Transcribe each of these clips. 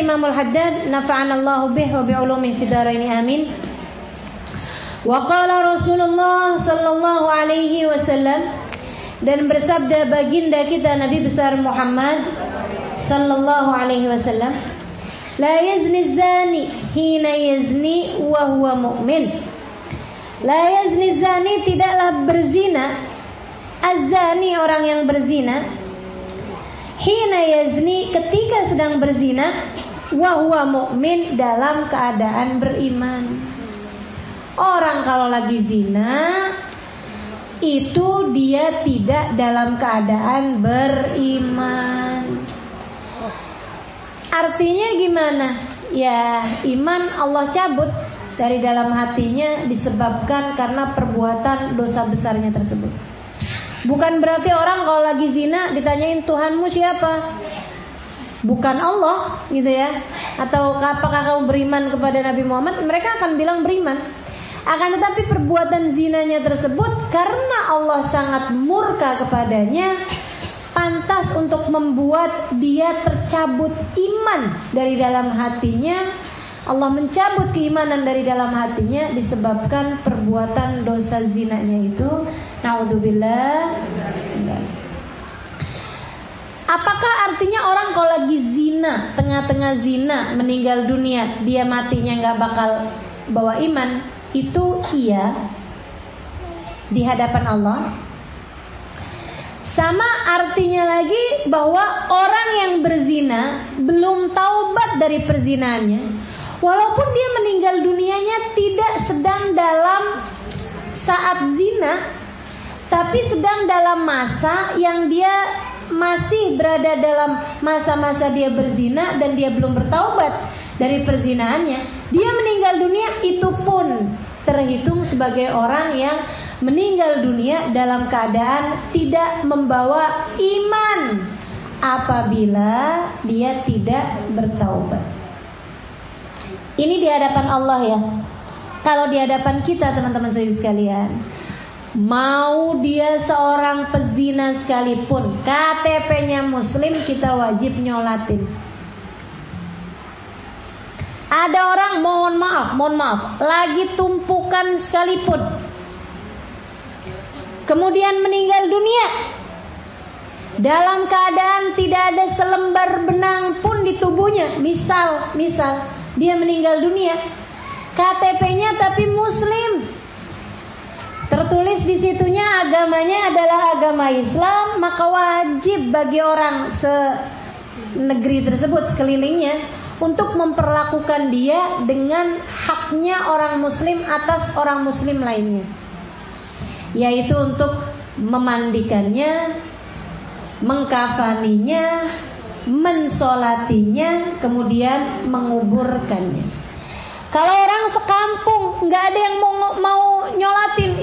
Imamul Haddad, nafa'anallahu bih wa bi'ulumihi fid dharain amin. Wa qala Rasulullah sallallahu alaihi wasallam, dan bersabda baginda kita Nabi besar Muhammad sallallahu alaihi wasallam, la yazni zani hina yazni wa huwa mu'min. La yazni zani, tidaklah berzina, az-zani orang yang berzina, hina yazni ketika sedang berzina, wa huwa mu'min dalam keadaan beriman. Orang kalau lagi zina itu dia tidak dalam keadaan beriman. Artinya gimana? Ya, iman Allah cabut dari dalam hatinya disebabkan karena perbuatan dosa besarnya tersebut. Bukan berarti orang kalau lagi zina ditanyain Tuhanmu siapa? Bukan Allah, gitu ya. Atau apakah kamu beriman kepada Nabi Muhammad? Mereka akan bilang beriman. Akan tetapi perbuatan zinanya tersebut karena Allah sangat murka kepadanya, pantas untuk membuat dia tercabut iman dari dalam hatinya. Allah mencabut keimanan dari dalam hatinya disebabkan perbuatan dosa zinanya itu. Naudzubillah. Apakah artinya orang kalau lagi zina, tengah-tengah zina, meninggal dunia, dia matinya gak bakal bawa iman? Itu iya di hadapan Allah. Sama artinya lagi bahwa orang yang berzina belum taubat dari perzinaannya, walaupun dia meninggal dunianya tidak sedang dalam saat zina, tapi sedang dalam masa yang dia masih berada dalam masa-masa dia berzina dan dia belum bertaubat dari perzinaannya, dia meninggal dunia, itu pun terhitung sebagai orang yang meninggal dunia dalam keadaan tidak membawa iman apabila dia tidak bertaubat. Ini di hadapan Allah ya. Kalau di hadapan kita teman-teman sekalian, mau dia seorang pezina sekalipun, KTP-nya muslim, kita wajib nyolatin. Ada orang mohon maaf, lagi tumpukan sekalipun, kemudian meninggal dunia dalam keadaan tidak ada selembar benang pun di tubuhnya. Misal dia meninggal dunia, KTP-nya tapi muslim, tertulis di situnya agamanya adalah agama Islam, maka wajib bagi orang senegeri tersebut, sekelilingnya, untuk memperlakukan dia dengan haknya orang muslim atas orang muslim lainnya, yaitu untuk memandikannya, mengkafaninya, mensolatinya, kemudian menguburkannya. Kalau orang sekampung nggak ada yang mau nyolatin,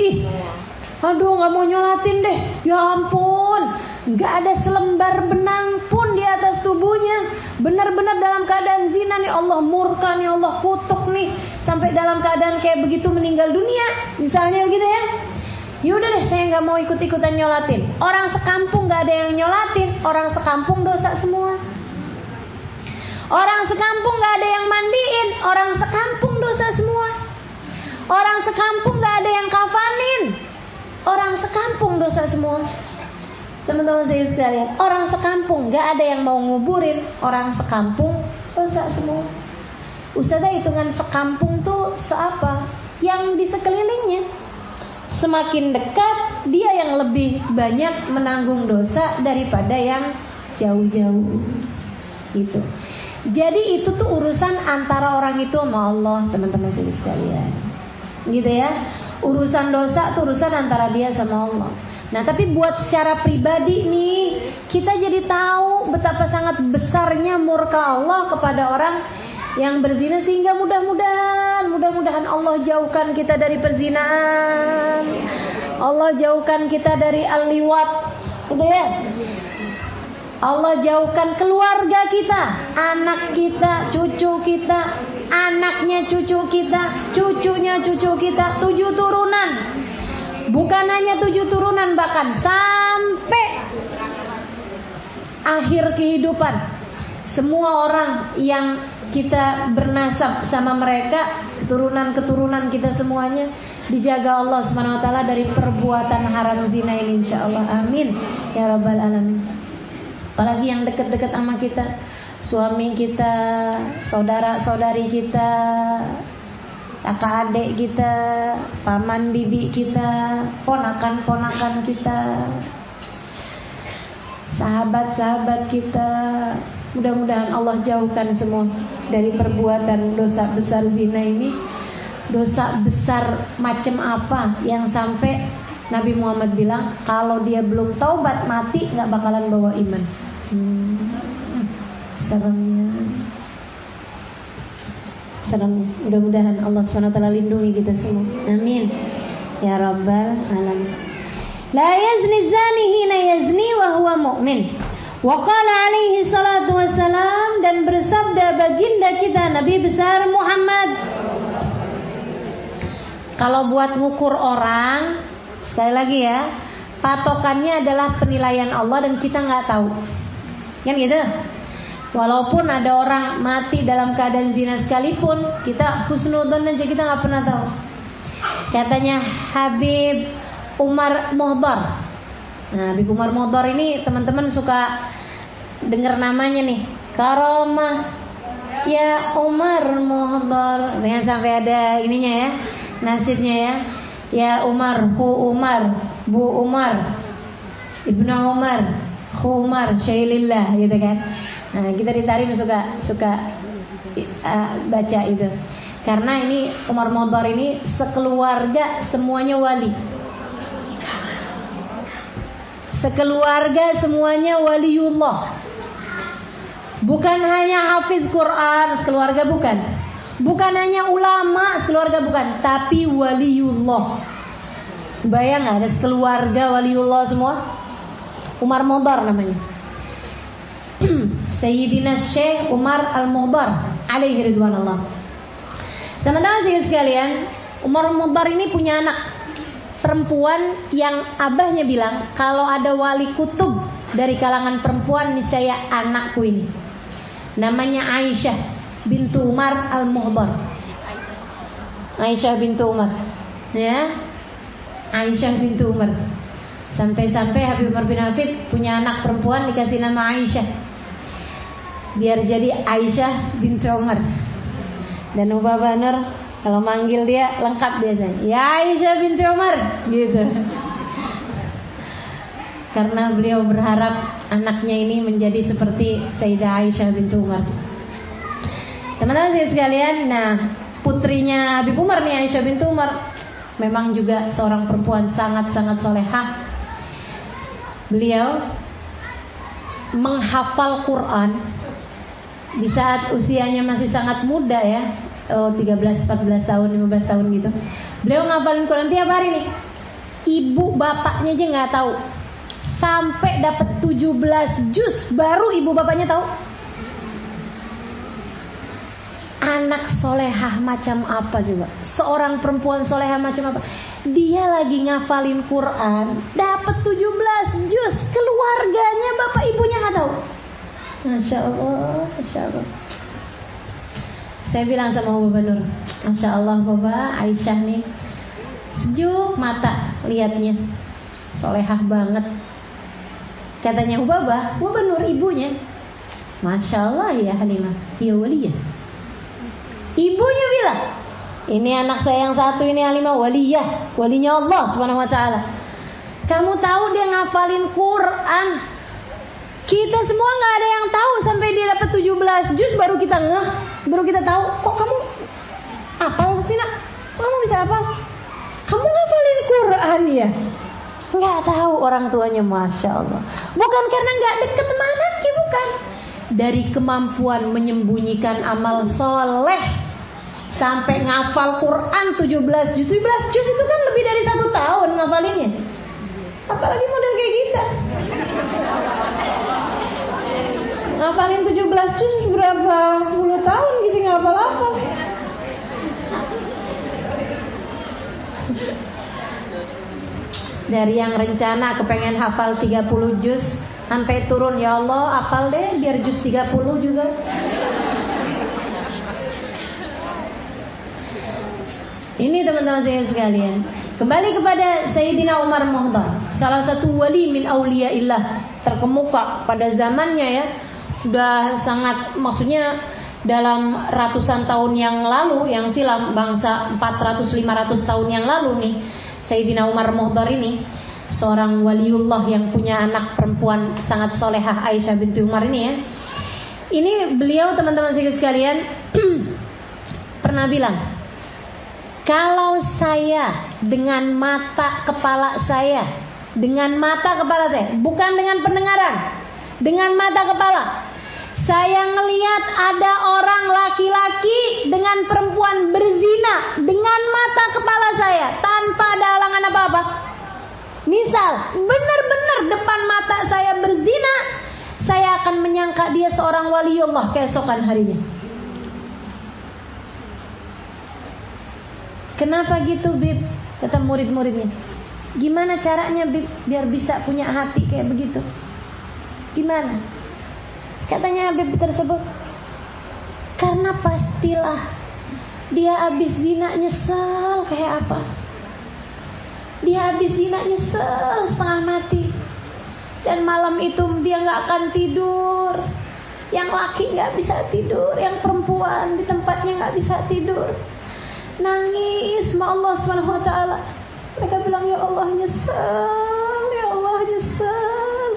aduh nggak mau nyolatin deh, ya ampun, nggak ada selembar benang pun di atas tubuhnya, benar-benar dalam keadaan zina nih, Allah murka nih, Allah kutuk nih, sampai dalam keadaan kayak begitu meninggal dunia, misalnya gitu ya. Yaudah deh, saya nggak mau ikut-ikutan nyolatin. Orang sekampung nggak ada yang nyolatin, orang sekampung dosa semua. Orang sekampung nggak ada yang mandiin, orang sekampung dosa semua. Orang sekampung nggak ada yang kafanin, orang sekampung dosa semua. Teman-teman saya sekalian, orang sekampung nggak ada yang mau nguburin, orang sekampung dosa semua. Ustazah, hitungan sekampung tuh seapa? Yang di sekelilingnya. Semakin dekat, dia yang lebih banyak menanggung dosa daripada yang jauh-jauh. Gitu. Jadi itu tuh urusan antara orang itu sama Allah, teman-teman saya sekalian. Gitu ya. Urusan dosa tuh urusan antara dia sama Allah. Nah, tapi buat secara pribadi nih, kita jadi tahu betapa sangat besarnya murka Allah kepada orang yang berzina, sehingga mudah-mudahan Allah jauhkan kita dari perzinahan. Allah jauhkan kita dari al-liwat. Gitu ya. Allah jauhkan keluarga kita, anak kita, cucu kita, anaknya cucu kita, cucunya cucu kita, 7 turunan. Bukan hanya 7 turunan, bahkan sampai akhir kehidupan, semua orang yang kita bernasab sama mereka, keturunan-keturunan kita semuanya dijaga Allah Subhanahu wa taala dari perbuatan haram zina ini insyaallah. Amin ya rabbal alamin. Apalagi yang dekat-dekat sama kita, suami kita, saudara-saudari kita, kakak adik kita, paman bibi kita, ponakan-ponakan kita, sahabat-sahabat kita. Mudah-mudahan Allah jauhkan semua dari perbuatan dosa besar zina ini. Dosa besar macam apa yang sampai Nabi Muhammad bilang kalau dia belum taubat mati gak bakalan bawa iman. Seremnya. Mudah-mudahan Allah SWT lindungi kita semua. Amin ya rabbal alamin. La yazni zani hina yazni wa huwa mu'min. Wa qala alaihi salatu wassalam, dan bersabda baginda kita Nabi besar Muhammad, kalau buat ngukur orang, sekali lagi ya, patokannya adalah penilaian Allah dan kita nggak tahu, kan gitu. Walaupun ada orang mati dalam keadaan zina sekalipun, kita husnudzon aja, kita nggak pernah tahu. Katanya Habib Umar Muhdar. Nah, Habib Umar Muhdar ini teman-teman suka dengar namanya nih, Karomah ya Umar Muhdar. Jangan sampai ada ininya ya, nasibnya ya. Ya Umar, Hu Umar, Bu Umar, Ibnu Umar, Hu Umar, Syailillah gitu kan. Nah, kita di Tarim suka baca itu. Karena ini Umar Muhdar ini sekeluarga semuanya wali. Sekeluarga semuanya waliullah. Bukan hanya hafiz Quran sekeluarga, bukan. Bukan hanya ulama sekeluarga, bukan. Tapi waliullah. Bayang gak ada sekeluarga waliullah semua? Umar Muhdar namanya. Sayyidina Syekh Umar Al-Muhdar alaihi ridwanullah. Teman-teman sekalian, Umar Muhdar ini punya anak perempuan yang abahnya bilang kalau ada wali kutub dari kalangan perempuan niscaya anakku ini. Namanya Aisyah bintu Umar Al-Muhdar. Aisyah bintu Umar, ya, Aisyah bintu Umar. Sampai-sampai Habib Umar bin Hafid punya anak perempuan dikasih nama Aisyah, biar jadi Aisyah bintu Umar. Dan Ubah Banur kalau manggil dia lengkap biasanya, ya Aisyah binti Umar gitu. Karena beliau berharap anaknya ini menjadi seperti Sayyidah Aisyah binti Umar. Teman-teman sekalian, nah putrinya Habib Umar nih, Aisyah binti Umar, memang juga seorang perempuan sangat-sangat solehah. Beliau menghafal Quran di saat usianya masih sangat muda ya, 13, 14 tahun, 15 tahun gitu. Beliau ngapalin Quran tiap hari nih. Ibu bapaknya aja gak tahu. Sampai dapat 17 juz baru ibu bapaknya tahu. Anak solehah macam apa juga, seorang perempuan solehah macam apa, dia lagi ngafalin Quran dapat 17 juz, keluarganya bapak ibunya gak tahu. Masya Allah, Masya Allah. Saya bilang sama Bapak Nur, Masya Allah Bapak, Aisyah nih sejuk mata lihatnya, solehah banget. Katanya Bapak Nur ibunya, Masya Allah ya Halimah, ya waliyah. Ibunya bilang, ini anak saya yang satu ini Halimah waliyah, walinya Allah Subhanahu wa taala. Kamu tahu dia ngafalin Quran, kita semua nggak ada yang tahu sampai dia dapat 17 juz baru kita ngeh, baru kita tahu. Kok kamu apa sih nak? Kamu bisa apa? Kamu ngafalin Quran ya? Nggak tahu orang tuanya, Masya Allah. Bukan karena nggak deket sama anaknya, bukan. Dari kemampuan menyembunyikan amal soleh sampai ngafal Quran 17 juz. 17 juz itu kan lebih dari 1 tahun ngafalinnya. Apalagi model kayak kita. Ngafalin 17 juz berapa puluh tahun gitu ngafal-hafal. Dari yang rencana kepengen hafal 30 juz, Sampai turun, ya Allah, apal deh biar juz 30 juga. Ini teman-teman saya sekalian. Kembali kepada Sayyidina Umar Muhdar, salah satu wali min auliyaillah terkemuka pada zamannya ya. Sudah sangat, maksudnya dalam ratusan tahun yang lalu, yang silam, bangsa 400-500 tahun yang lalu nih, Sayyidina Umar Muhdar ini seorang waliullah yang punya anak perempuan sangat solehah, Aisyah binti Umar ini ya. Ini beliau teman-teman sekalian pernah bilang, kalau saya dengan mata kepala saya, bukan dengan pendengaran, dengan mata kepala, saya ngelihat ada orang laki-laki dengan perempuan berzina dengan mata kepala saya tanpa ada halangan apa-apa. Misal, benar-benar depan mata saya berzina, saya akan menyangka dia seorang waliullah keesokan harinya. Kenapa gitu, Bib? Kata murid-muridnya. Gimana caranya, Bib, biar bisa punya hati kayak begitu? Gimana? Katanya Habib tersebut, karena pastilah dia habis zina nyesel kayak apa. Dia habis zina nyesel setengah mati. Dan malam itu dia gak akan tidur. Yang laki gak bisa tidur, yang perempuan di tempatnya gak bisa tidur. Nangis sama Allah SWT. Mereka bilang, ya Allah nyesel, ya Allah nyesel.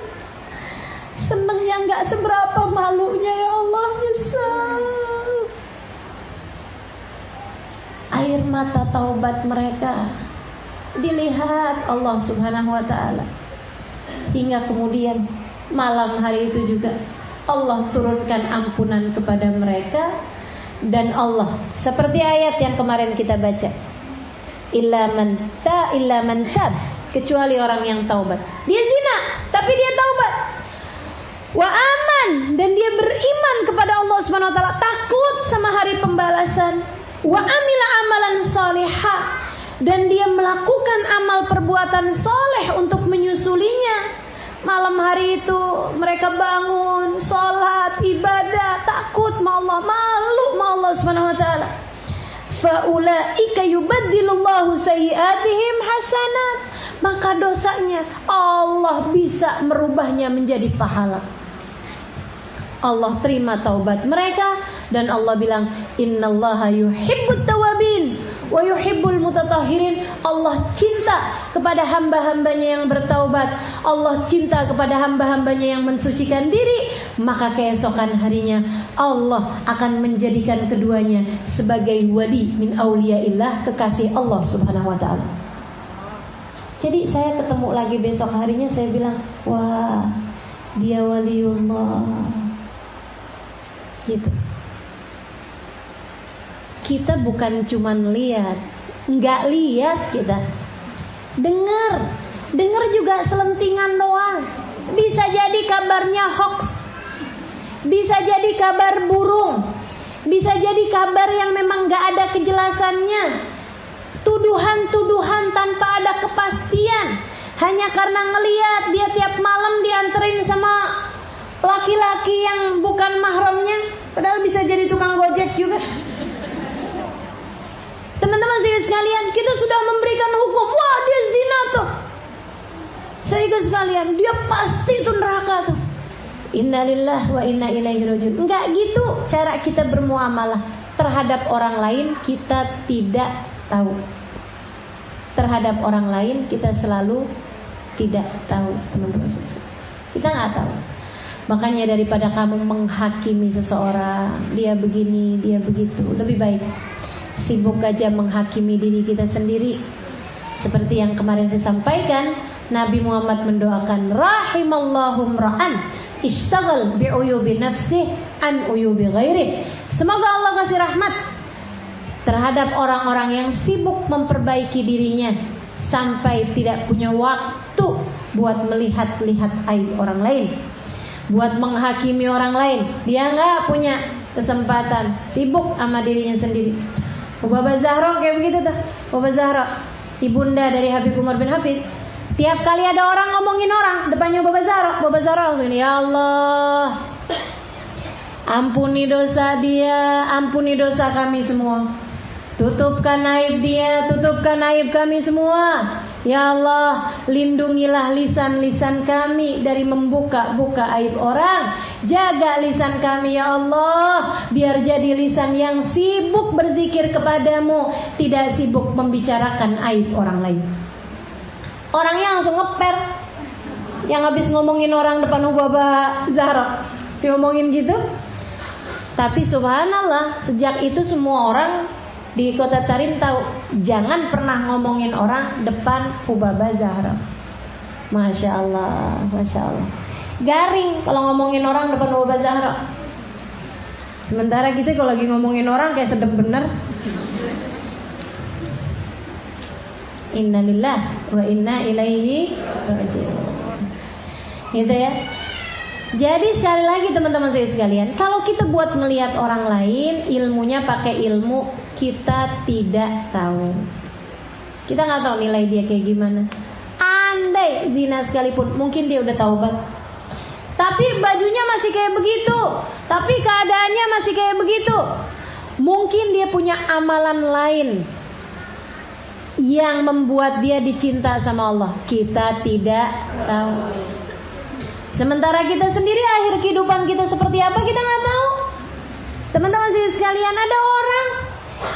Seneng yang gak seberapa malunya, ya Allah nyesel. Air mata taubat mereka dilihat Allah Subhanahu wa ta'ala. Hingga kemudian malam hari itu juga Allah turunkan ampunan kepada mereka. Dan Allah, seperti ayat yang kemarin kita baca, illa man tab, kecuali orang yang taubat. Dia zina, tapi dia taubat. Wa aman, dan dia beriman kepada Allah Subhanahu wa ta'ala, takut sama hari pembalasan. Wa amila amalan salihah, dan dia melakukan amal perbuatan soleh untuk menyusulinya. Malam hari itu mereka bangun, sholat, ibadah, takut sama Allah, malu sama Allah Subhanahu wa ta'ala. Faulaika yubaddilullahu sayyi'atihim hasanat, maka dosanya Allah bisa merubahnya menjadi pahala. Allah terima taubat mereka, dan Allah bilang, innallaha yuhibbut tawabin wa yuhibbul mutatahhirin. Allah cinta kepada hamba-hambanya yang bertaubat, Allah cinta kepada hamba-hambanya yang mensucikan diri. Maka keesokan harinya Allah akan menjadikan keduanya sebagai wali min auliyaillah, kekasih Allah Subhanahu wa ta'ala. Jadi saya ketemu lagi besok harinya, saya bilang, wah, dia waliullah. Gitu. Kita bukan cuman lihat, nggak lihat kita, dengar juga selentingan doang. Bisa jadi kabarnya hoax, bisa jadi kabar burung, bisa jadi kabar yang memang nggak ada kejelasannya, tuduhan-tuduhan tanpa ada kepastian, hanya karena ngelihat dia tiap malam dianterin sama laki-laki yang bukan mahramnya, padahal bisa jadi tukang gojek juga. Teman-teman sekalian, kita sudah memberikan hukum, wah dia zina tuh, saudara sekalian, dia pasti itu neraka tuh. Innalillahi wa inna ilaihi rajiun. Enggak gitu cara kita bermuamalah terhadap orang lain. Kita tidak tahu. Terhadap orang lain kita selalu tidak tahu, teman-teman. Kita nggak tahu. Makanya daripada kamu menghakimi seseorang, dia begini, dia begitu, lebih baik sibuk aja menghakimi diri kita sendiri. Seperti yang kemarin saya sampaikan, Nabi Muhammad mendoakan, rahimallahu ra'an ishtaghal bi'uyubi nafsih an uyubi ghairih. Semoga Allah kasih rahmat terhadap orang-orang yang sibuk memperbaiki dirinya sampai tidak punya waktu buat melihat-lihat aib orang lain, buat menghakimi orang lain. Dia nggak punya kesempatan, sibuk sama dirinya sendiri. Baba Zahra kayak begitu tuh. Baba Zahra, ibunda dari Habib Umar bin Hafid, Tiap kali ada orang ngomongin orang depannya Baba Zahra langsung, ya Allah, ampuni dosa dia, ampuni dosa kami semua. Tutupkan aib dia, tutupkan aib kami semua. Ya Allah, lindungilah lisan-lisan kami dari membuka-buka aib orang. Jaga lisan kami ya Allah, biar jadi lisan yang sibuk berzikir kepadamu, tidak sibuk membicarakan aib orang lain. Orangnya langsung ngeper. Yang habis ngomongin orang depan Baba Zahra diomongin gitu. Tapi subhanallah, sejak itu semua orang di Kota Tarim tahu, jangan pernah ngomongin orang depan Baba Zahra. Masya Allah, Masya Allah. Garing kalau ngomongin orang depan Baba Zahra. Sementara kita kalau lagi ngomongin orang kayak sedep bener. Innalillah wa inna ilaihi raji'un. Gitu ya. Jadi sekali lagi teman-teman saya sekalian, kalau kita buat melihat orang lain, ilmunya pakai ilmu kita tidak tahu. Kita nggak tahu nilai dia kayak gimana. Andai zina sekalipun, mungkin dia udah taubat. Tapi bajunya masih kayak begitu, tapi keadaannya masih kayak begitu. Mungkin dia punya amalan lain yang membuat dia dicinta sama Allah. Kita tidak tahu. Sementara kita sendiri akhir kehidupan kita seperti apa kita nggak tahu. Teman-teman sekalian, ada orang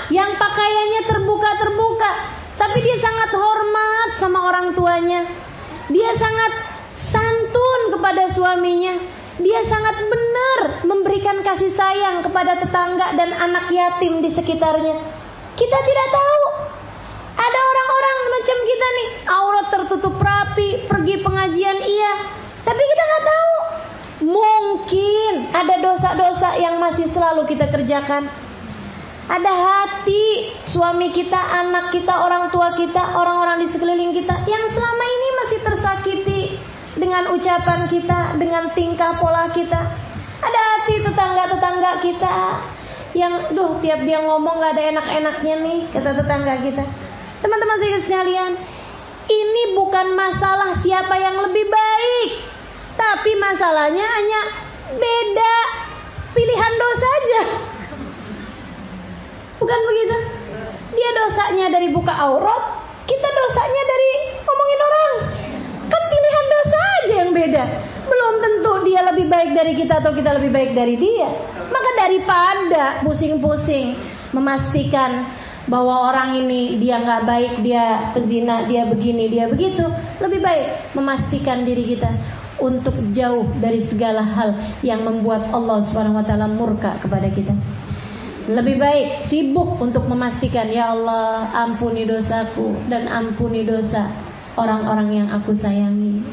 yang pakaiannya terbuka-terbuka, tapi dia sangat hormat sama orang tuanya. Dia sangat santun kepada suaminya. Dia sangat benar memberikan kasih sayang kepada tetangga dan anak yatim di sekitarnya. Kita tidak tahu. Ada orang-orang macam kita nih, aurat tertutup rapi, pergi pengajian iya, tapi kita nggak tahu. Mungkin ada dosa-dosa yang masih selalu kita kerjakan. Ada hati suami kita, anak kita, orang tua kita, orang-orang di sekeliling kita yang selama ini masih tersakiti dengan ucapan kita, dengan tingkah pola kita. Ada hati tetangga-tetangga kita yang, tiap dia ngomong nggak ada enak-enaknya nih, kata tetangga kita. Teman-teman sekalian, ini bukan masalah siapa yang lebih baik, tapi masalahnya hanya beda pilihan dosa aja. Bukan begitu? Dia dosanya dari buka aurat, kita dosanya dari ngomongin orang. Kan pilihan dosa aja yang beda. Belum tentu dia lebih baik dari kita atau kita lebih baik dari dia. Maka daripada pusing-pusing memastikan bahwa orang ini dia nggak baik, dia pezina, dia begini, dia begitu, lebih baik memastikan diri kita untuk jauh dari segala hal yang membuat Allah SWT murka kepada kita. Lebih baik sibuk untuk memastikan, ya Allah, ampuni dosaku dan ampuni dosa orang-orang yang aku sayangi.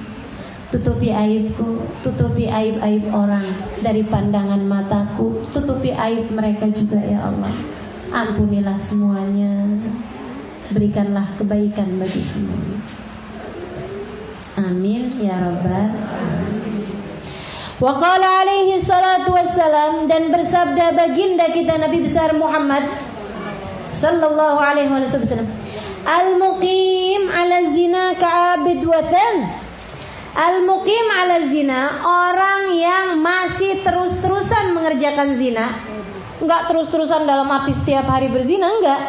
Tutupi aibku, tutupi aib-aib orang dari pandangan mataku, tutupi aib mereka juga ya Allah. Ampunilah semuanya, berikanlah kebaikan bagi semuanya. Amin ya rabbal alamin. Wa qala alaihi salatu wassalam, dan bersabda baginda kita Nabi besar Muhammad sallallahu alaihi wasallam, al-muqim 'ala zina ka'abid watan. Al-muqim 'ala zina, orang yang masih terus-terusan mengerjakan zina. Enggak terus-terusan dalam arti setiap hari berzina, enggak,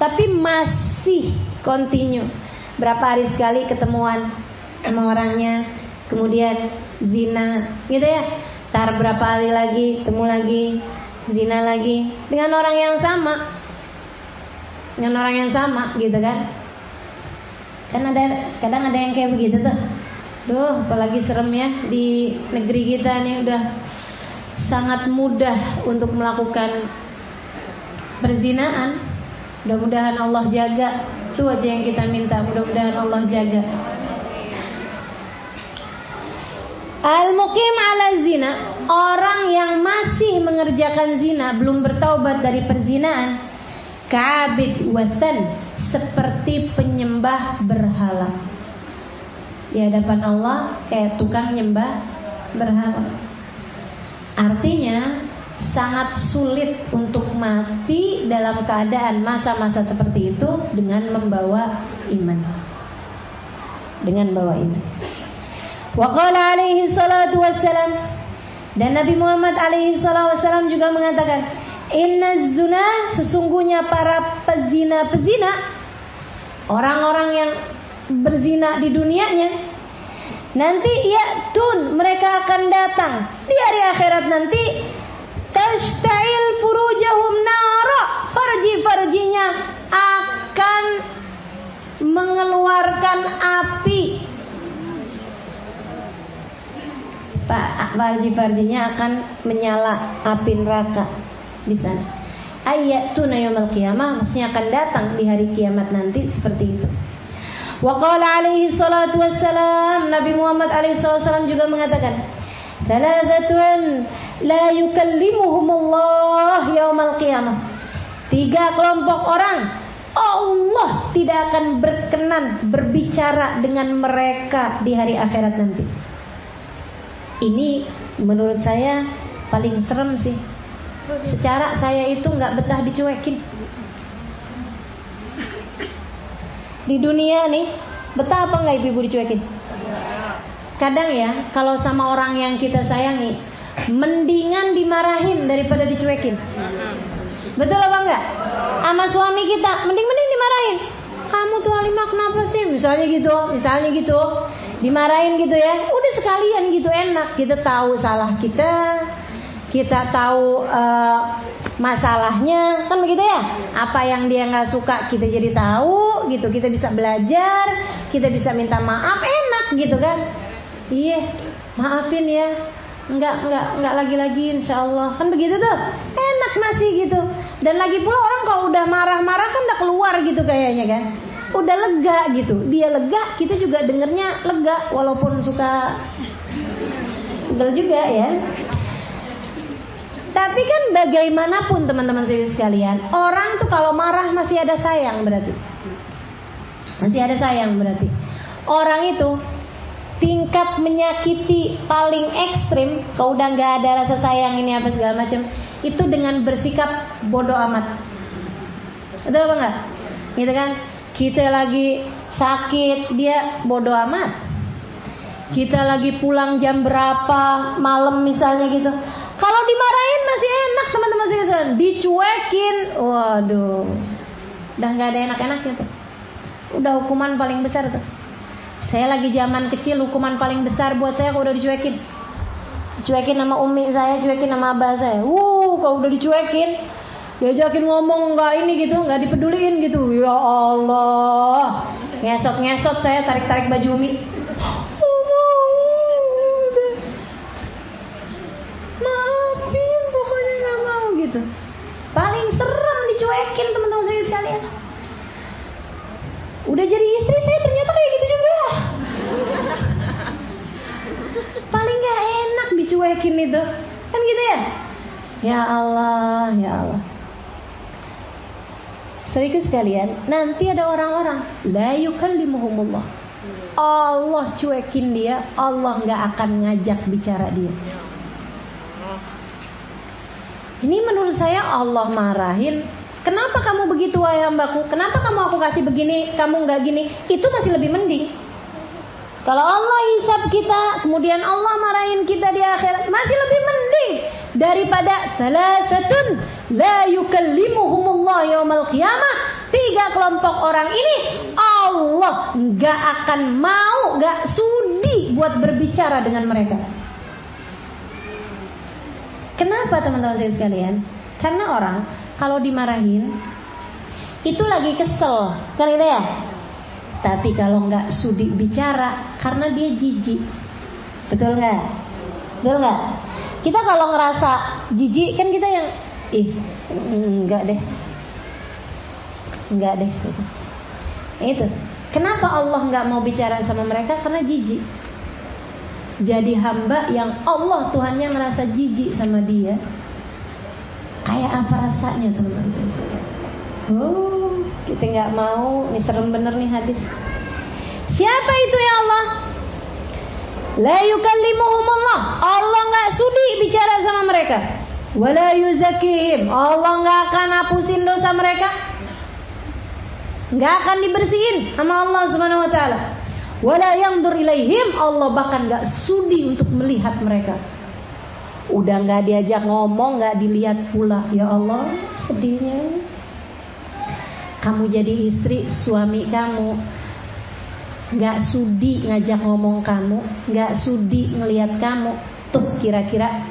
tapi masih continue. Berapa hari sekali ketemuan sama orangnya, kemudian zina, gitu ya. Tar berapa hari lagi, temu lagi, zina lagi dengan orang yang sama, gitu kan? Kan kadang ada yang kayak begitu tuh. Apalagi serem ya di negeri kita nih, udah sangat mudah untuk melakukan perzinaan. Mudah-mudahan Allah jaga. Itu aja yang kita minta, mudah-mudahan Allah jaga. Al-muqim 'ala zina, orang yang masih mengerjakan zina, belum bertaubat dari perzinaan. Ka'abid watan, seperti penyembah berhala. Di hadapan Allah kayak tukang nyembah berhala. Artinya sangat sulit untuk mati dalam keadaan masa-masa seperti itu dengan membawa iman. dengan bawa ini. Wa qala alaihi salatu wassalam, dan Nabi Muhammad alaihi salatu wassalam juga mengatakan, inna zina, sesungguhnya para pezina-pezina, orang-orang yang berzina di dunianya, nanti ya'tun, mereka akan datang di hari akhirat nanti, tashta'il furujahum nara, farji-farjinya akan mengeluarkan api. Farji-farjinya akan menyala api neraka di sana. Ayatuna yaumil qiyamah, maksudnya akan datang di hari kiamat nanti seperti itu. Wa qala alaihi salatu wassalam, Nabi Muhammad alaihi salatu wassalam juga mengatakan, Thalathatun la yukallimuhumullah yaumal qiyamah. 3 kelompok orang Allah tidak akan berkenan berbicara dengan mereka di hari akhirat nanti. Ini menurut saya paling serem sih. Secara saya itu nggak betah dicuekin. Di dunia nih, betah apa nggak ibu-ibu dicuekin? Kadang ya, kalau sama orang yang kita sayangi, mendingan dimarahin daripada dicuekin. Betul apa enggak? Sama suami kita, mending dimarahin. Kamu tuh Halimah kenapa sih? Misalnya gitu. Dimarahin gitu ya. Udah sekalian gitu, enak. Kita tahu salah kita tahu masalahnya, kan begitu ya. Apa yang dia nggak suka kita jadi tahu gitu. Kita bisa belajar, kita bisa minta maaf, enak gitu kan. Iya, maafin ya. Enggak lagi insyaallah. Kan begitu tuh. Enak masih gitu. Dan lagi pula orang kalau udah marah-marah kan udah keluar gitu kayaknya kan. Udah lega gitu. Dia lega, kita juga dengernya lega walaupun suka pegel juga ya. Tapi kan bagaimanapun teman-teman sekalian, orang tuh kalau marah masih ada sayang berarti. Masih ada sayang berarti. Orang itu tingkat menyakiti paling ekstrim, kalau udah nggak ada rasa sayang ini apa segala macam, itu dengan bersikap bodoh amat. Betul apa enggak? Gitu kan? Kita lagi sakit, dia bodoh amat. Kita lagi pulang jam berapa, malam misalnya gitu. Kalau dimarahin masih enak teman-teman sekalian, dicuekin, waduh, udah nggak ada enak-enaknya tuh. Udah hukuman paling besar tuh. Saya lagi zaman kecil, hukuman paling besar buat saya kalau udah dicuekin. Cuekin sama umi saya, cuekin sama abah saya. Kalau udah dicuekin, diajakin ngomong nggak ini gitu, nggak dipeduliin gitu. Ya Allah, ngesot saya, tarik baju umi. Maafin, pokoknya nggak mau gitu. Paling serem dicuekin teman-teman saya sekalian. Udah jadi istri saya ternyata kayak gitu juga. Paling gak enak dicuekin itu. Kan gitu ya. Ya Allah. Saudaraku sekalian, nanti ada orang-orang la yukallimuhumullah. Allah cuekin dia, Allah gak akan ngajak bicara dia. Ini menurut saya Allah marahin. Kenapa kamu begitu wahai hambaku? Kenapa kamu aku kasih begini, kamu nggak gini? Itu masih lebih mending. Kalau Allah hisab kita, kemudian Allah marahin kita di akhirat, masih lebih mending daripada salasatun la yukallimuhumullah yaumal qiyamah. 3 kelompok orang ini Allah nggak akan mau, nggak sudi buat berbicara dengan mereka. Kenapa teman-teman sekalian? Karena orang kalau dimarahin itu lagi kesel, kan gitu ya. Tapi kalau nggak sudi bicara karena dia jijik, betul nggak? Kita kalau ngerasa jijik kan kita yang enggak deh. Itu. Kenapa Allah nggak mau bicara sama mereka? Karena jijik. Jadi hamba yang Allah Tuhannya merasa jijik sama dia. Kayak apa rasanya teman-teman? Kita nggak mau. Ini serem bener nih hadis. Siapa itu ya Allah? La yukallimuhumullah. Allah nggak sudi bicara sama mereka. Wala yuzakihim. Allah nggak akan hapusin dosa mereka. Nggak akan dibersihin sama Allah Subhanahu Wa Taala. Wala yandur ilaihim, Allah bahkan gak sudi untuk melihat mereka. Udah gak diajak ngomong, gak dilihat pula. Ya Allah, sedihnya. Kamu jadi istri, suami kamu gak sudi ngajak ngomong kamu, gak sudi ngelihat kamu. Tuh kira-kira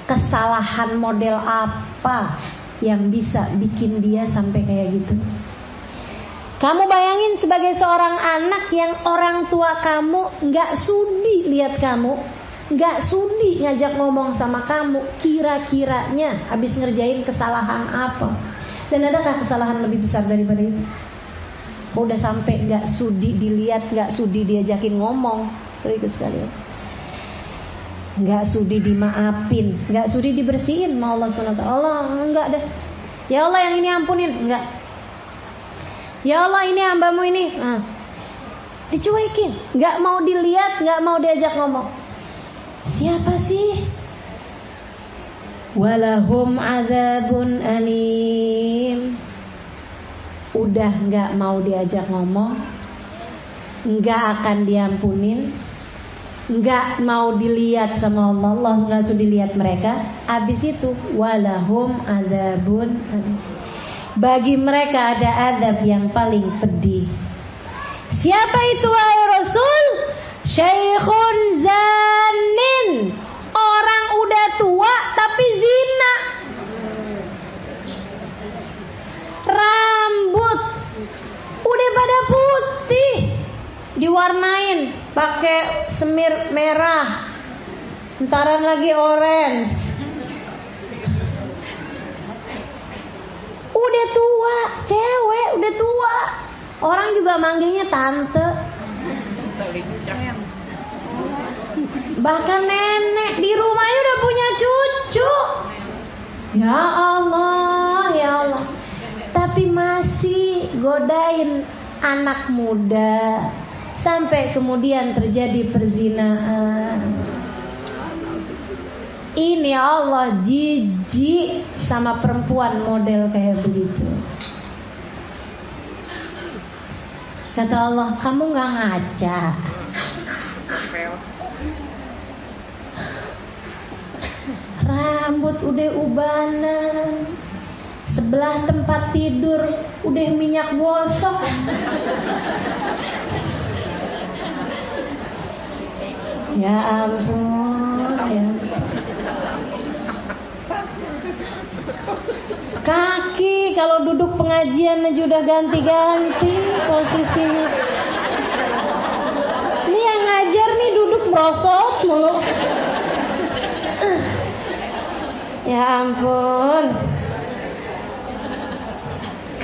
kesalahan model apa yang bisa bikin dia sampai kayak gitu? Kamu bayangin sebagai seorang anak yang orang tua kamu gak sudi lihat kamu, gak sudi ngajak ngomong sama kamu, kira-kiranya habis ngerjain kesalahan apa? Dan adakah kesalahan lebih besar daripada itu? Kau udah sampai gak sudi dilihat, gak sudi diajakin ngomong, serius sekali ya. Gak sudi dimaafin, gak sudi dibersihin sama Allah SWT. Allah enggak deh. Ya Allah yang ini ampunin, enggak. Ya Allah ini hambamu ini, dicuekin, nggak mau dilihat, nggak mau diajak ngomong. Siapa sih? Walahum azabun alim. Udah nggak mau diajak ngomong, nggak akan diampunin, nggak mau dilihat sama Allah, Allah nggak sudah dilihat mereka. Abis itu walahum azabun alim. Bagi mereka ada azab yang paling pedih. Siapa itu wahai Rasul? Syekhun zanin, orang udah tua tapi zina. Rambut udah pada putih, diwarnain pakai semir merah, entaran lagi orange. Udah tua, cewek udah tua. Orang juga manggilnya tante. Bahkan nenek di rumahnya udah punya cucu. Ya Allah, ya Allah. Tapi masih godain anak muda. Sampai kemudian terjadi perzinahan. Ini Allah jijik sama perempuan model kayak begitu. Kata Allah, kamu gak ngaca. Rambut udah ubanan, sebelah tempat tidur udah minyak gosok. Ya ampun, ya. Kaki kalau duduk pengajian aja udah ganti-ganti posisinya. Ini yang ngajar nih duduk merosot mulu. Ya ampun.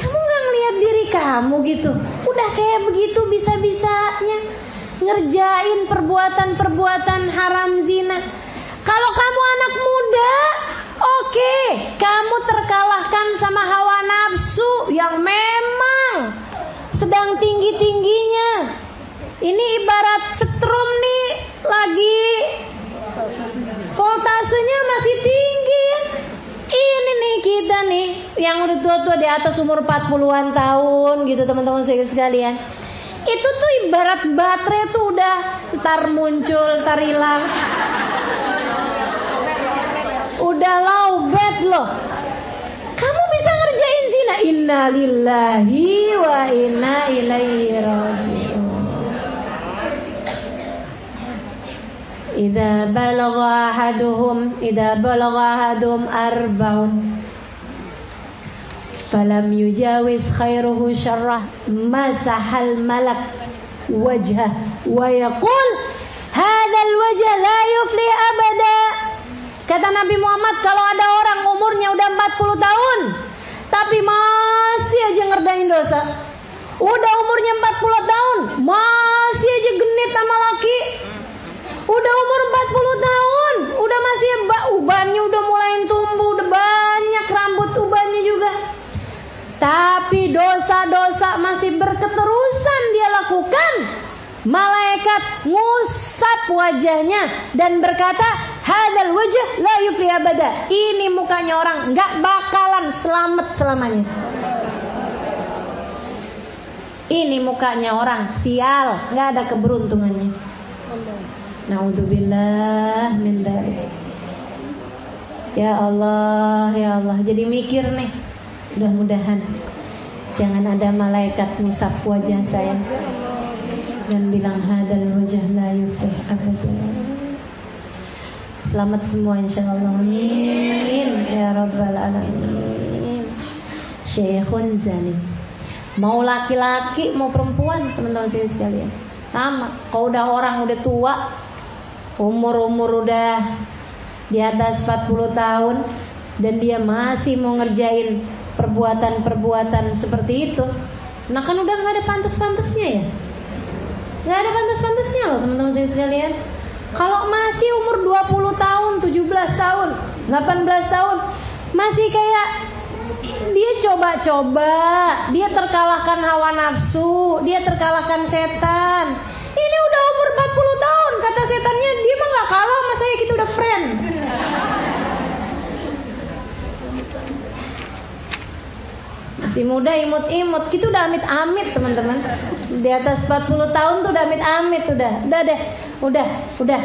Kamu gak ngeliat diri kamu gitu? Udah kayak begitu bisa-bisanya ngerjain perbuatan-perbuatan haram zina. Kalau kamu anak muda, oke, kamu terkalahkan sama hawa nafsu yang memang sedang tinggi-tingginya. Ini ibarat setrum nih, lagi voltasenya masih tinggi ya. Ini nih kita nih yang udah tua-tua di atas umur 40-an tahun gitu teman-teman sekalian. Itu tuh ibarat baterai tuh udah ntar muncul, ntar hilang. Udah low bed loh. Kamu bisa ngerjain zina. Inna lillahi wa inna ilaihi raji'un. Idza balagha ahaduhum arba'un falam yujawiz khairuhu syarrah masahal malak wajhah wa yaqul hadzal wajh la yufli abada. Kata Nabi Muhammad, kalau ada orang umurnya udah 40 tahun tapi masih aja ngerjain dosa, udah umurnya 40 tahun masih aja genit sama laki, udah umur 40 tahun udah masih ubannya udah mulai tumbuh, udah banyak rambut ubannya juga, tapi dosa-dosa masih berketerusan dia lakukan, malaikat ngusap wajahnya dan berkata, hadzal wajh la yufli abada. Ini mukanya orang nggak bakalan selamat selamanya. Ini mukanya orang sial, nggak ada keberuntungannya. Naudzubillah min dzalik. Ya Allah, ya Allah. Jadi mikir nih. Mudah-mudahan jangan ada malaikat musaf wajah saya dan bilang hadal wajah la yuflih abadan. Selamat semua insyaallah. Amin ya rabbal alamin. Syekhun zani. Mau laki-laki mau perempuan, teman-teman sekalian. Sama. Kalau udah orang udah tua, umur udah di atas 40 tahun dan dia masih mau ngerjain perbuatan-perbuatan seperti itu, nah kan udah nggak ada pantas-pantasnya ya, nggak ada pantas-pantasnya loh teman-teman sekalian. Kalau masih umur 20 tahun, 17 tahun, 18 tahun masih kayak dia coba-coba, dia terkalahkan hawa nafsu, dia terkalahkan setan. Ini udah umur 40 tahun, kata setannya dia mah nggak kalah sama saya, kita udah friend. Masih muda imut-imut, kita udah amit-amit teman-teman. Di atas 40 tahun tuh udah amit-amit, udah deh, udah.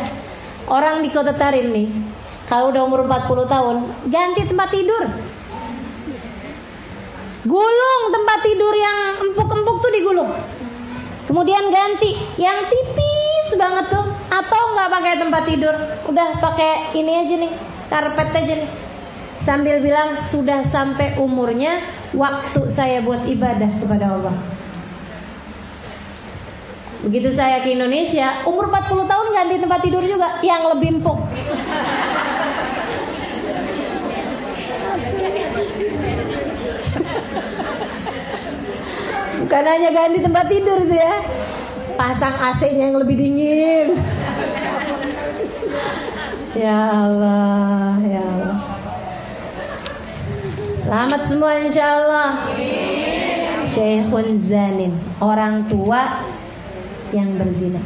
Orang di Kota Tarim nih, kalau udah umur 40 tahun, ganti tempat tidur. Gulung tempat tidur yang empuk-empuk tuh digulung. Kemudian ganti yang tipis banget tuh, atau nggak pakai tempat tidur, udah pakai ini aja nih, karpet aja nih. Sambil bilang sudah sampai umurnya waktu saya buat ibadah kepada Allah. Begitu saya ke Indonesia, umur 40 tahun ganti tempat tidur juga yang lebih empuk. Bukan hanya ganti tempat tidur sih ya, pasang AC-nya yang lebih dingin. Ya Allah, ya Allah. Selamat semua insyaallah. Syekhun zanin, orang tua yang berzina.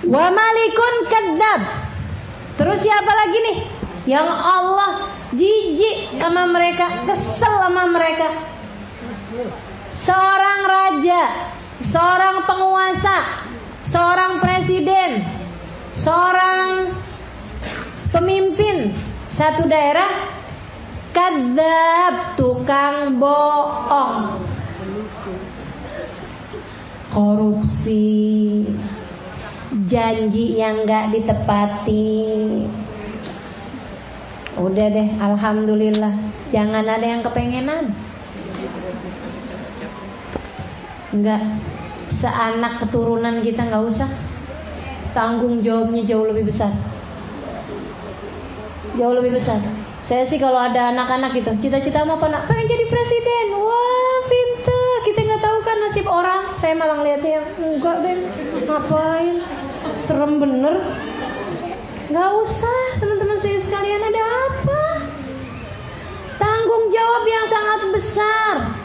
Wa malikun kadzab. Terus siapa lagi nih? Yang Allah jijik sama mereka, kesel sama mereka. Seorang raja, seorang penguasa, seorang presiden, seorang pemimpin satu daerah, kadzab, tukang bohong, korupsi, janji yang gak ditepati. Udah deh, alhamdulillah, jangan ada yang kepengenan. Enggak, seanak keturunan kita nggak usah. Tanggung jawabnya jauh lebih besar. Jauh lebih besar. Saya sih kalau ada anak-anak gitu, cita-cita mau apa nak? Pengen jadi presiden. Wah, pinter. Kita nggak tahu kan nasib orang. Saya malah ngeliatnya, enggak deh, ngapain? Serem bener. Nggak usah, teman-teman saya sekalian, ada apa? Tanggung jawab yang sangat besar.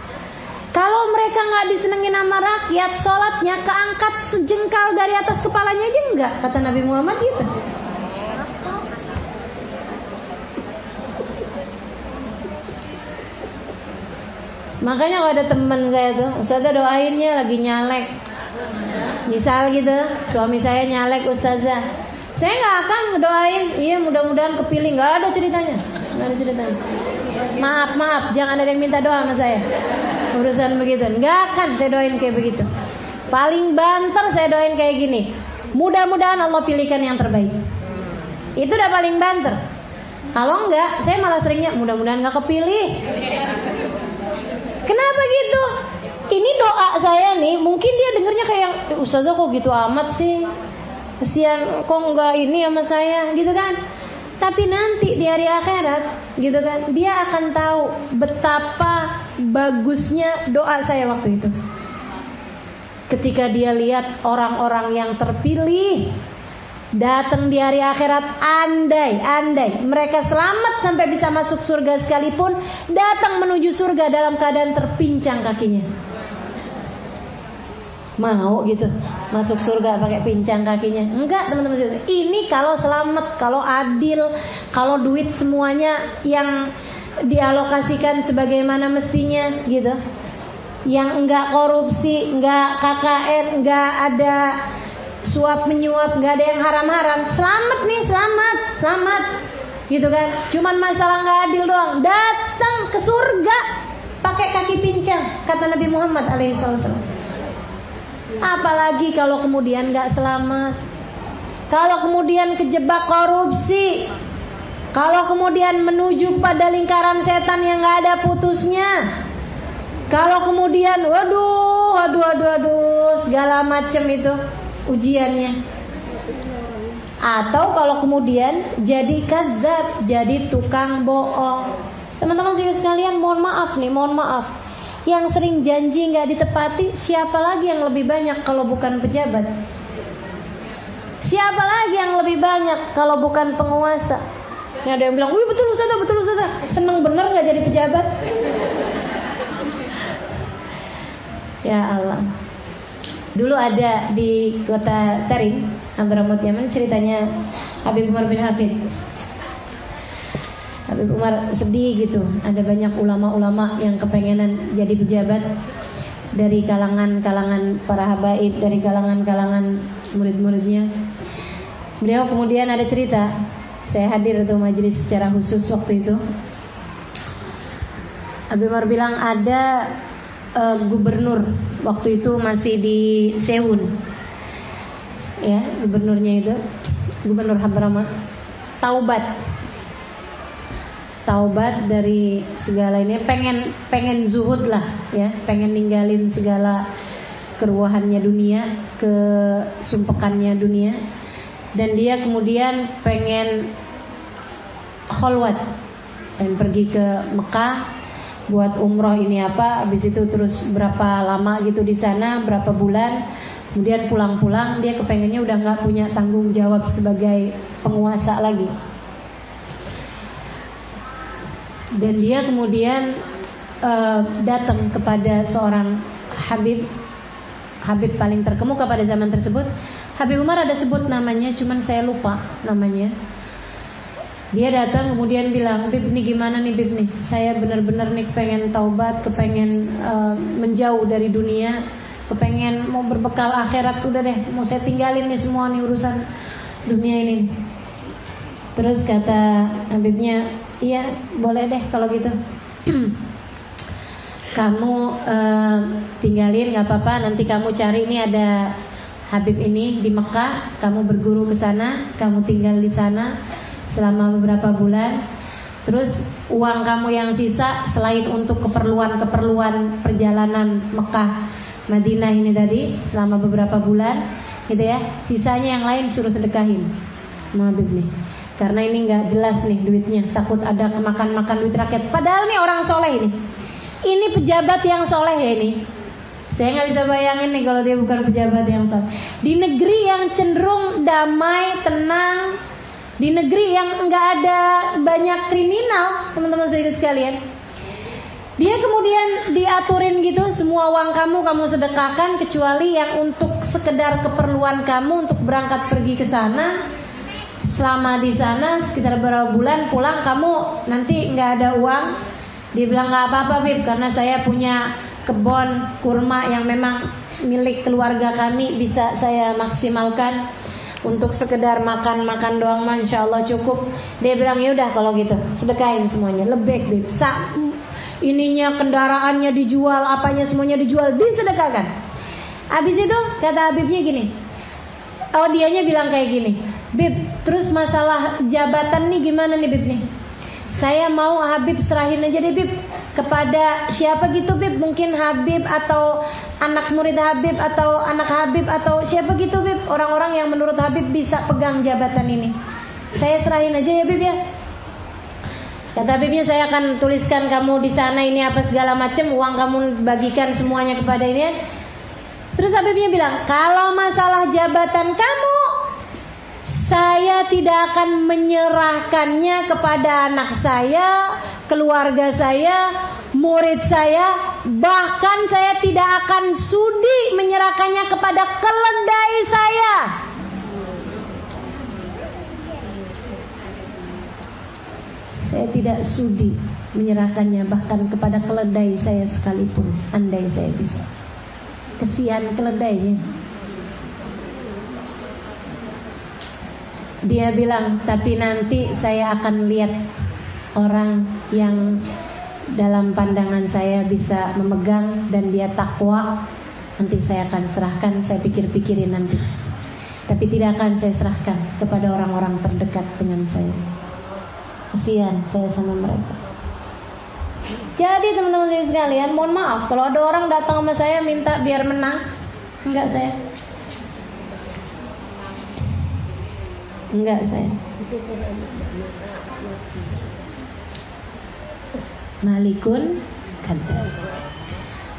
Kalau mereka nggak disenengin sama rakyat, sholatnya keangkat sejengkal dari atas kepalanya aja enggak, kata Nabi Muhammad gitu. Makanya kalau ada teman saya tuh, Ustazah doainnya lagi nyalek. Misal gitu, suami saya nyalek Ustazah, saya nggak akan doain, iya mudah-mudahan kepilih, nggak ada ceritanya. Nggak ada ceritanya. Maaf, jangan ada yang minta doa sama saya. Urusan begitu, nggak akan saya doain kayak begitu. Paling banter saya doain kayak gini, mudah-mudahan Allah pilihkan yang terbaik. Itu udah paling banter. Kalau enggak, saya malah seringnya mudah-mudahan nggak kepilih. Kenapa gitu? Ini doa saya nih, mungkin dia dengernya kayak Ustazah kok gitu amat sih, kesian kok nggak ini sama saya, gitu kan? Tapi nanti di hari akhirat, gitu kan, dia akan tahu betapa bagusnya doa saya waktu itu. Ketika dia lihat orang-orang yang terpilih datang di hari akhirat, andai mereka selamat sampai bisa masuk surga sekalipun, datang menuju surga dalam keadaan terpincang kakinya. Mau gitu masuk surga pakai pincang kakinya? Enggak, teman-teman. Ini kalau selamat, kalau adil, kalau duit semuanya yang dialokasikan sebagaimana mestinya gitu. yang enggak korupsi, enggak KKN, enggak ada suap menyuap, enggak ada yang haram-haram. Selamat nih, selamat. Gitu kan? Cuman masalah enggak adil doang. Datang ke surga pakai kaki pincang, kata Nabi Muhammad alaihissalam. Apalagi kalau kemudian enggak selamat. Kalau kemudian kejebak korupsi, kalau kemudian menuju pada lingkaran setan yang enggak ada putusnya, kalau kemudian waduh segala macam itu ujiannya, atau kalau kemudian jadi kadzab, jadi tukang bohong. Teman-teman sekalian, mohon maaf, yang sering janji nggak ditepati, siapa lagi yang lebih banyak kalau bukan pejabat? Siapa lagi yang lebih banyak kalau bukan penguasa? Ini ada yang bilang, wih betul Ustazah, seneng bener nggak jadi pejabat? Ya Allah. Dulu ada di kota Tarim, Hadramaut Yaman, ceritanya Habib Umar bin Hafid. Habib Umar sedih gitu. Ada banyak ulama-ulama yang kepengenan jadi pejabat, dari kalangan para habaib, dari kalangan murid-muridnya. Beliau kemudian ada cerita. Saya hadir di majelis secara khusus waktu itu. Habib Umar bilang ada gubernur waktu itu masih di Seun, ya, gubernurnya itu Gubernur Hadramaut, taubat dari segala ini, pengen zuhud lah, ya, pengen ninggalin segala keruahannya dunia, kesumpekannya dunia, dan dia kemudian pengen kholwat, pengen pergi ke Mekah buat umroh ini apa, habis itu terus berapa lama gitu di sana, berapa bulan, kemudian pulang-pulang dia kepengennya udah nggak punya tanggung jawab sebagai penguasa lagi. Dan dia kemudian datang kepada seorang Habib paling terkemuka pada zaman tersebut. Habib Umar ada sebut namanya, cuman saya lupa namanya. Dia datang kemudian bilang, Bib nih gimana nih Bib nih, saya benar-benar nih pengen taubat, kepengen menjauh dari dunia, kepengen mau berbekal akhirat, udah deh mau saya tinggalin nih semua nih urusan dunia ini. Terus kata Habibnya, iya boleh deh kalau gitu. Kamu tinggalin gak apa-apa, nanti kamu cari, ini ada Habib ini di Mekah, kamu berguru ke sana, kamu tinggal di sana selama beberapa bulan. Terus uang kamu yang sisa, selain untuk keperluan perjalanan Mekah Madinah ini tadi selama beberapa bulan gitu ya, sisanya yang lain suruh sedekahin sama Habib nih, karena ini nggak jelas nih duitnya, takut ada makan duit rakyat. Padahal nih orang soleh ini pejabat yang soleh ya ini. Saya nggak bisa bayangin nih kalau dia bukan pejabat yang soleh, di negeri yang cenderung damai, tenang, di negeri yang enggak ada banyak kriminal, teman-teman sekalian. Dia kemudian diaturin gitu, semua uang kamu sedekahkan, kecuali yang untuk sekedar keperluan kamu untuk berangkat pergi ke sana. Selama di sana sekitar beberapa bulan, pulang kamu nanti enggak ada uang. Dia bilang enggak apa-apa Bib, karena saya punya kebun kurma yang memang milik keluarga kami, bisa saya maksimalkan untuk sekedar makan doang, masya Allah cukup. Dia bilang ya udah kalau gitu sedekahin semuanya, lebek Bib, ininya kendaraannya dijual, apanya semuanya dijual, disedekahkan. Habis itu kata Habibnya gini, dianya bilang kayak gini, Bib, terus masalah jabatan nih gimana nih Bib nih? Saya mau Habib serahin aja deh Bib kepada siapa gitu Bib, mungkin Habib atau anak murid Habib atau anak Habib atau siapa gitu Bib, orang-orang yang menurut Habib bisa pegang jabatan ini. Saya serahin aja ya Bib ya. Kata Habibnya, saya akan tuliskan kamu di sana ini apa segala macam, uang kamu bagikan semuanya kepada ini ya. Terus Habibnya bilang, kalau masalah jabatan kamu, saya tidak akan menyerahkannya kepada anak saya, keluarga saya, murid saya, bahkan saya tidak akan sudi menyerahkannya kepada keledai saya. Saya tidak sudi menyerahkannya bahkan kepada keledai saya sekalipun, andai saya bisa. Kesian keledainya. Dia bilang, tapi nanti saya akan lihat orang yang dalam pandangan saya bisa memegang dan dia takwa. Nanti saya akan serahkan, saya pikir-pikirin nanti. Tapi tidak akan saya serahkan kepada orang-orang terdekat dengan saya. Kasihan saya sama mereka. Jadi teman-teman saya sekalian, mohon maaf kalau ada orang datang sama saya minta biar menang, enggak saya. Malikun kadzdzab.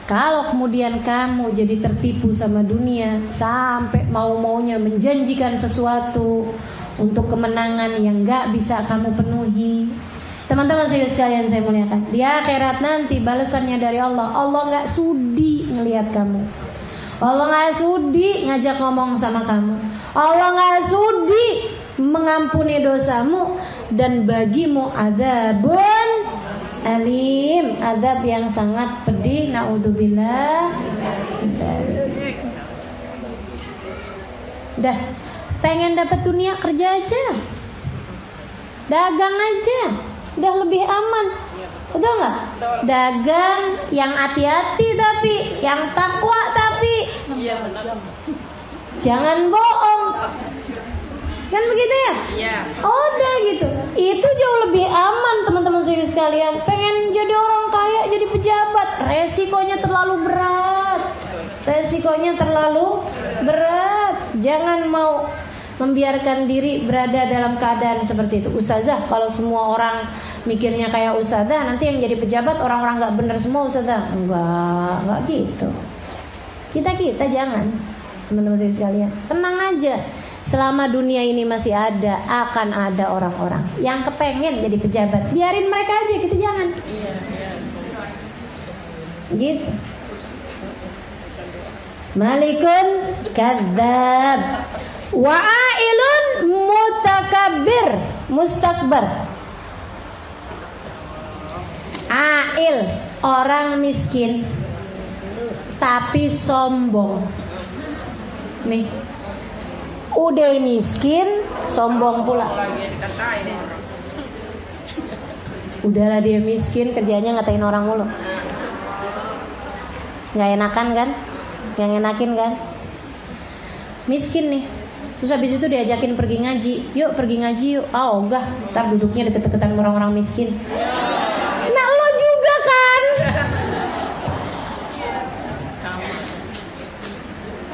Kalau kemudian kamu jadi tertipu sama dunia sampai mau-maunya menjanjikan sesuatu untuk kemenangan yang gak bisa kamu penuhi, teman-teman saya sekalian saya muliakan, di akhirat nanti balasannya dari Allah. Allah gak sudi ngelihat kamu, Allah gak sudi ngajak ngomong sama kamu, Allah gak sudi mengampuni dosamu, dan bagimu azabun alim, azab yang sangat pedih. Naudzubillah. Dah, pengen dapat dunia, kerja aja, dagang aja, udah lebih aman. Betul nggak? Dagang yang hati-hati tapi yang takwa tapi. Iya benar. Jangan bohong. Kan begitu ya? Iya. Udah gitu. Itu jauh lebih aman teman-teman sekalian. Pengen jadi orang kaya, jadi pejabat, resikonya terlalu berat. Resikonya terlalu berat. Jangan mau membiarkan diri berada dalam keadaan seperti itu. Ustazah, kalau semua orang mikirnya kayak ustazah, nanti yang jadi pejabat orang-orang nggak bener semua ustazah. Enggak gitu. Kita jangan, teman-teman sekalian. Tenang aja. Selama dunia ini masih ada, akan ada orang-orang yang kepengen jadi pejabat. Biarin mereka aja, kita jangan. Gitu. Malikun kadzdzab, wa'ilun mutakabbir, mustakbar. Ail, orang miskin tapi sombong. Nih, udah miskin, sombong pula. Udahlah dia miskin, kerjanya ngatain orang mulu. Nggak enakan kan? Yang enakin kan? Miskin nih. Terus habis itu diajakin pergi ngaji. Yuk pergi ngaji yuk. Oh enggak, ntar duduknya deket-deketan orang-orang miskin. Nah lo juga kan?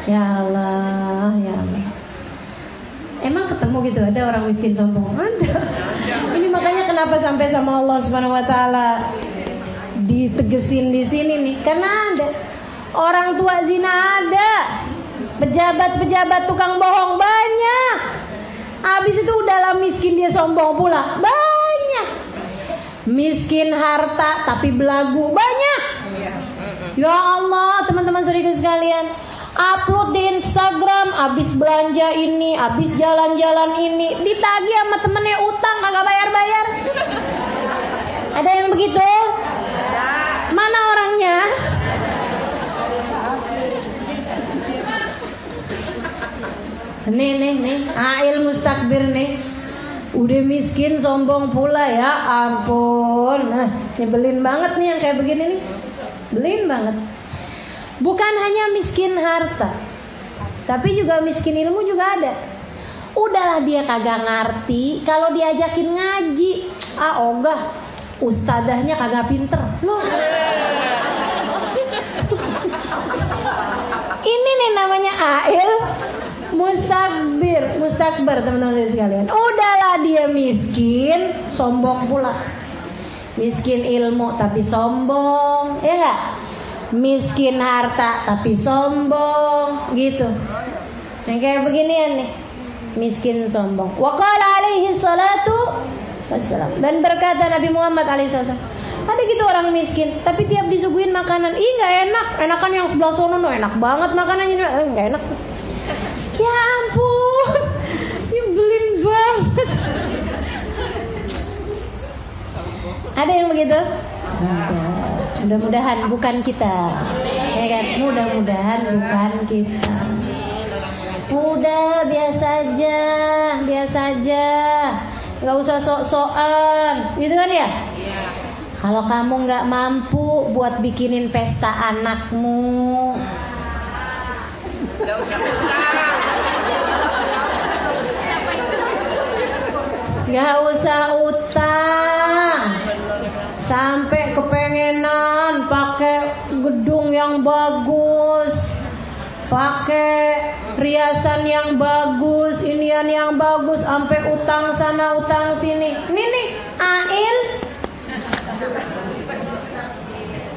Ya Allah, ya Allah. Emang ketemu gitu ada orang miskin sombong? Ada. Ini makanya kenapa sampai sama Allah Subhanahu wa taala ditegesin di sini nih, karena ada orang tua zina, ada pejabat-pejabat tukang bohong banyak. Habis itu udahlah miskin dia sombong pula banyak. Miskin harta tapi belagu banyak. Ya Allah, teman-teman saudara sekalian, upload di Instagram, abis belanja ini, abis jalan-jalan ini, ditagih sama temennya utang kagak bayar-bayar. Ada yang begitu? Mana orangnya? Nih, Ail mustakbir nih. Udah miskin sombong pula, ya ampun. Nah, nyebelin banget nih yang kayak begini nih. Belin banget. Bukan hanya miskin harta, tapi juga miskin ilmu juga ada. Udahlah dia kagak ngerti, kalau diajakin ngaji, ogah, ustadzahnya kagak pinter. Loh. Ini nih namanya Ail mustakbar teman-teman sekalian. Udahlah dia miskin, sombong pula. Miskin ilmu tapi sombong, ya enggak? Miskin harta tapi sombong, gitu. Yang kayak beginian nih, miskin sombong. Wa qala alaihi salatu wassalam, dan berkata Nabi Muhammad alaihi salam, ada gitu orang miskin, tapi tiap disuguhin makanan, nggak enak. Enakan yang sebelah sono, enak banget makanannya, nggak enak. Ya ampun, nyebelin banget. Ada yang begitu? Mudah-mudahan bukan kita. Ya kan? Mudah-mudahan bukan kita. Udah biasa aja. Gak usah sok-sokan, gitu kan ya? Kalau kamu gak mampu buat bikinin pesta anakmu, gak usah utang. Sampai kepengenan pakai gedung yang bagus, pakai riasan yang bagus, inian yang bagus, sampai utang sana utang sini. Ini nih Ail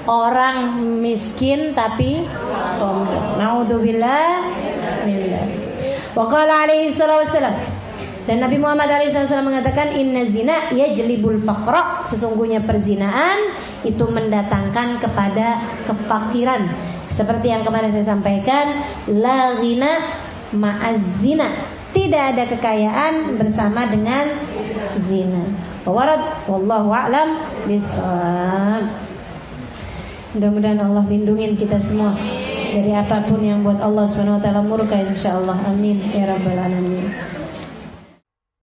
orang miskin tapi sombong. Naudzubillah. Wa qala alaihi salatu wassalam, dan Nabi Muhammad SAW mengatakan, inna zina yajlibul faqra, sesungguhnya perzinaan itu mendatangkan kepada kefakiran. Seperti yang kemarin saya sampaikan, la ghina ma'az zina, tidak ada kekayaan bersama dengan zina. Warad wallahu a'lam bishawab. Mudah-mudahan Allah lindungin kita semua dari apapun yang buat Allah Subhanahu wa taala murka, insyaallah. Amin ya rabbal alamin.